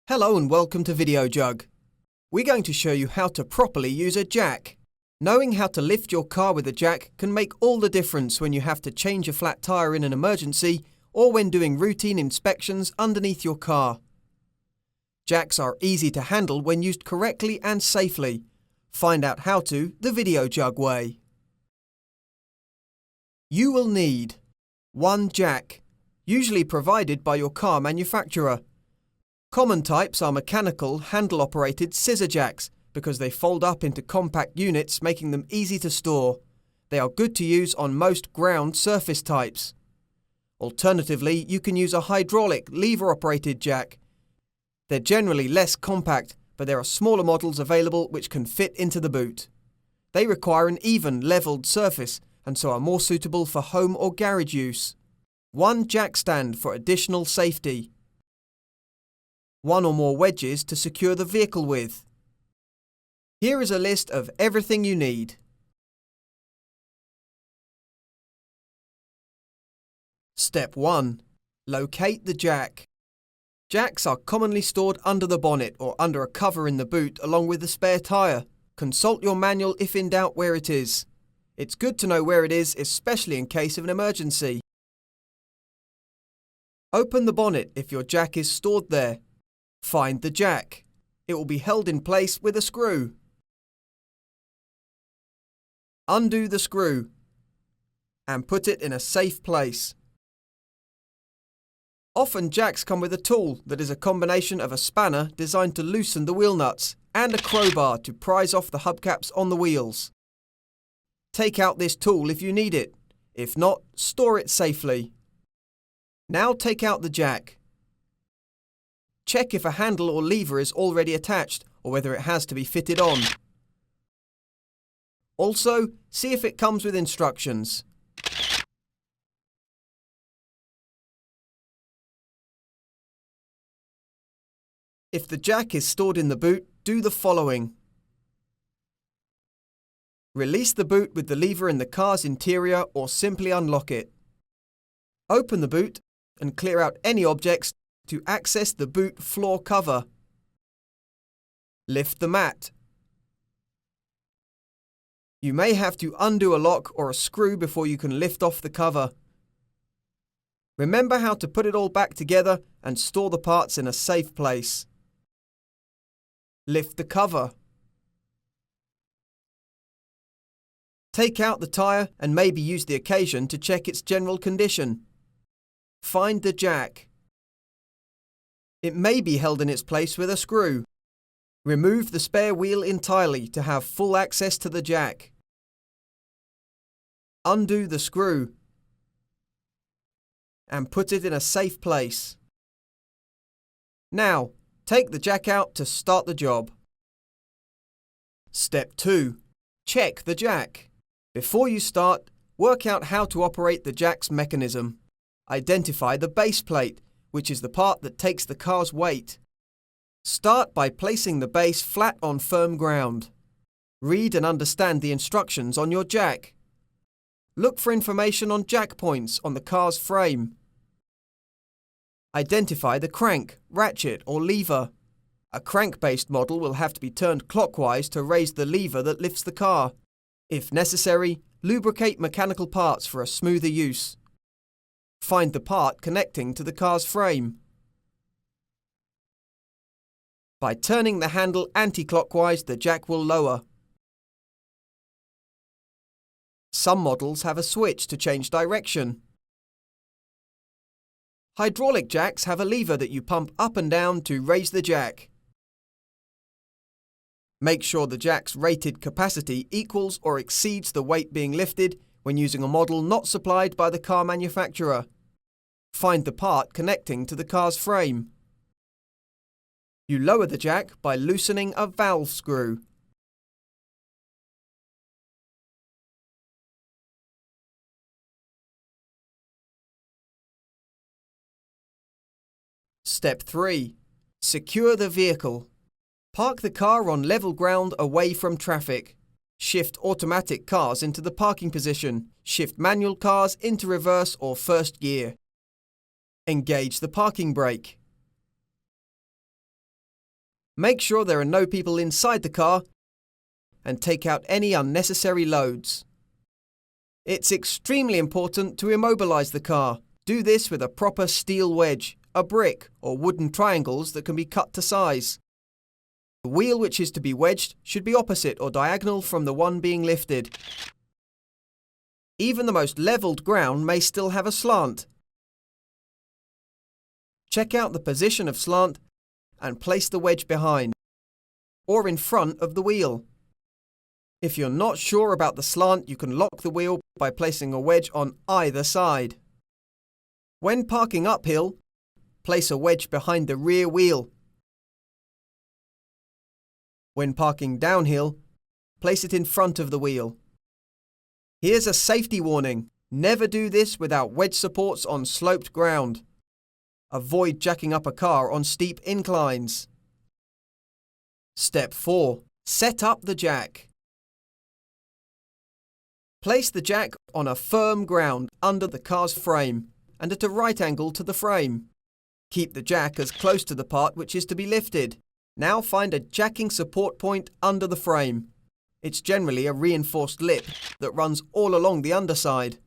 Hello and welcome to Videojug. We're going to show you how to properly use a jack. Knowing how to lift your car with a jack can make all the difference when you have to change a flat tyre in an emergency or when doing routine inspections underneath your car. Jacks are easy to handle when used correctly and safely. Find out how to the Videojug way. You will need one jack, usually provided by your car manufacturer. Common types are mechanical, handle-operated scissor jacks because they fold up into compact units, making them easy to store. They are good to use on most ground surface types. Alternatively, you can use a hydraulic, lever-operated jack. They're generally less compact, but there are smaller models available which can fit into the boot. They require an even, leveled surface and so are more suitable for home or garage use. One jackstand for additional safety. One or more wedges to secure the vehicle with. Here is a list of everything you need. Step 1. Locate the jack. Jacks are commonly stored under the bonnet or under a cover in the boot along with the spare tyre. Consult your manual if in doubt where it is. It's good to know where it is, especially in case of an emergency. Open the bonnet if your jack is stored there. Find the jack. It will be held in place with a screw. Undo the screw and put it in a safe place. Often jacks come with a tool that is a combination of a spanner designed to loosen the wheel nuts and a crowbar to prise off the hubcaps on the wheels. Take out this tool if you need it. If not, store it safely. Now take out the jack. Check if a handle or lever is already attached or whether it has to be fitted on. Also, see if it comes with instructions. If the jack is stored in the boot, do the following. Release the boot with the lever in the car's interior or simply unlock it. Open the boot and clear out any objects to access the boot floor cover. Lift the mat. You may have to undo a lock or a screw before you can lift off the cover. Remember how to put it all back together and store the parts in a safe place. Lift the cover. Take out the tyre and maybe use the occasion to check its general condition. Find the jack. It may be held in its place with a screw. Remove the spare wheel entirely to have full access to the jack. Undo the screw and put it in a safe place. Now, take the jack out to start the job. Step 2. Check the jack. Before you start, work out how to operate the jack's mechanism. Identify the base plate, which is the part that takes the car's weight. Start by placing the base flat on firm ground. Read and understand the instructions on your jack. Look for information on jack points on the car's frame. Identify the crank, ratchet or lever. A crank-based model will have to be turned clockwise to raise the lever that lifts the car. If necessary, lubricate mechanical parts for a smoother use. Find the part connecting to the car's frame. By turning the handle anti-clockwise, the jack will lower. Some models have a switch to change direction. Hydraulic jacks have a lever that you pump up and down to raise the jack. Make sure the jack's rated capacity equals or exceeds the weight being lifted when using a model not supplied by the car manufacturer. Find the part connecting to the car's frame. You lower the jack by loosening a valve screw. Step 3. Secure the vehicle. Park the car on level ground away from traffic. Shift automatic cars into the parking position. Shift manual cars into reverse or first gear. Engage the parking brake. Make sure there are no people inside the car and take out any unnecessary loads. It's extremely important to immobilize the car. Do this with a proper steel wedge, a brick, or wooden triangles that can be cut to size. The wheel which is to be wedged should be opposite or diagonal from the one being lifted. Even the most leveled ground may still have a slant. Check out the position of slant and place the wedge behind or in front of the wheel. If you're not sure about the slant, you can lock the wheel by placing a wedge on either side. When parking uphill, place a wedge behind the rear wheel. When parking downhill, place it in front of the wheel. Here's a safety warning. Never do this without wedge supports on sloped ground. Avoid jacking up a car on steep inclines. Step 4. Set up the jack. Place the jack on a firm ground under the car's frame and at a right angle to the frame. Keep the jack as close to the part which is to be lifted. Now find a jacking support point under the frame. It's generally a reinforced lip that runs all along the underside.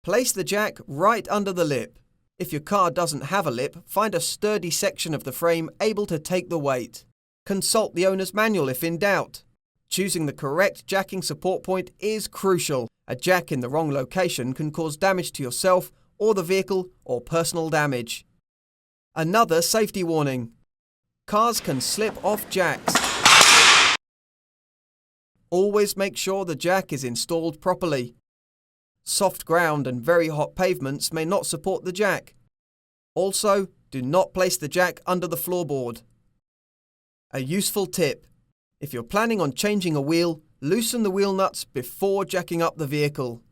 Place the jack right under the lip. If your car doesn't have a lip, find a sturdy section of the frame able to take the weight. Consult the owner's manual if in doubt. Choosing the correct jacking support point is crucial. A jack in the wrong location can cause damage to yourself or the vehicle or personal damage. Another safety warning. Cars can slip off jacks. Always make sure the jack is installed properly. Soft ground and very hot pavements may not support the jack. Also, do not place the jack under the floorboard. A useful tip. If you're planning on changing a wheel, loosen the wheel nuts before jacking up the vehicle.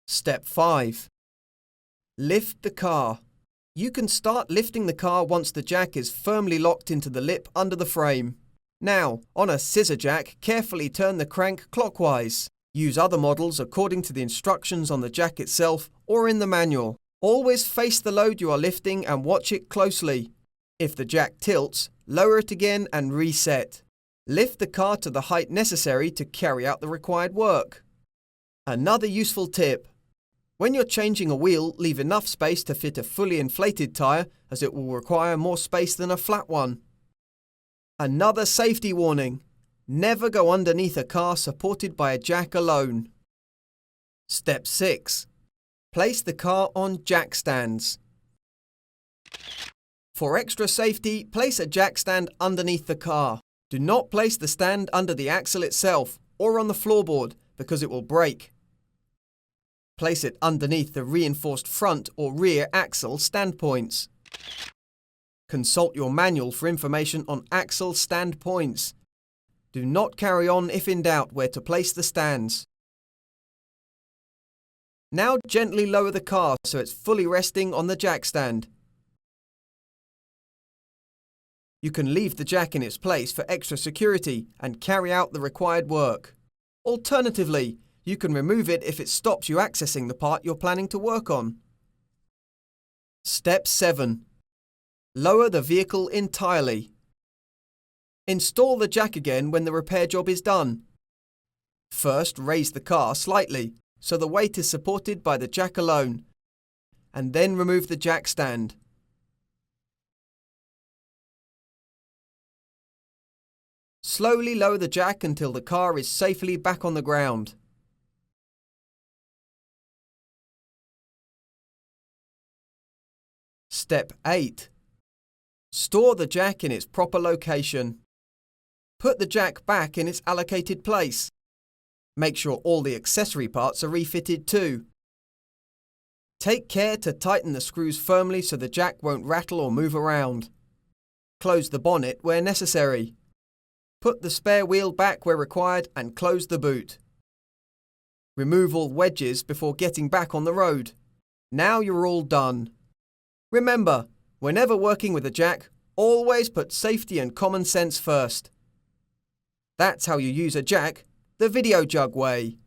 Step 5. Lift the car. You can start lifting the car once the jack is firmly locked into the lip under the frame. Now, on a scissor jack, carefully turn the crank clockwise. Use other models according to the instructions on the jack itself or in the manual. Always face the load you are lifting and watch it closely. If the jack tilts, lower it again and reset. Lift the car to the height necessary to carry out the required work. Another useful tip. When you're changing a wheel, leave enough space to fit a fully inflated tyre, as it will require more space than a flat one. Another safety warning. Never go underneath a car supported by a jack alone. Step 6. Place the car on jackstands. For extra safety, place a jackstand underneath the car. Do not place the stand under the axle itself or on the floorboard because it will break. Place it underneath the reinforced front or rear axle standpoints. Consult your manual for information on axle stand points. Do not carry on if in doubt where to place the stands. Now gently lower the car so it's fully resting on the jackstand. You can leave the jack in its place for extra security and carry out the required work. Alternatively, you can remove it if it stops you accessing the part you're planning to work on. Step 7. Lower the vehicle entirely. Install the jack again when the repair job is done. First, raise the car slightly so the weight is supported by the jack alone, and then remove the jack stand. Slowly lower the jack until the car is safely back on the ground. Step 8. Store the jack in its proper location. Put the jack back in its allocated place. Make sure all the accessory parts are refitted too. Take care to tighten the screws firmly so the jack won't rattle or move around. Close the bonnet where necessary. Put the spare wheel back where required and close the boot. Remove all wedges before getting back on the road. Now you're all done. Remember, whenever working with a jack, always put safety and common sense first. That's how you use a jack the Videojug way.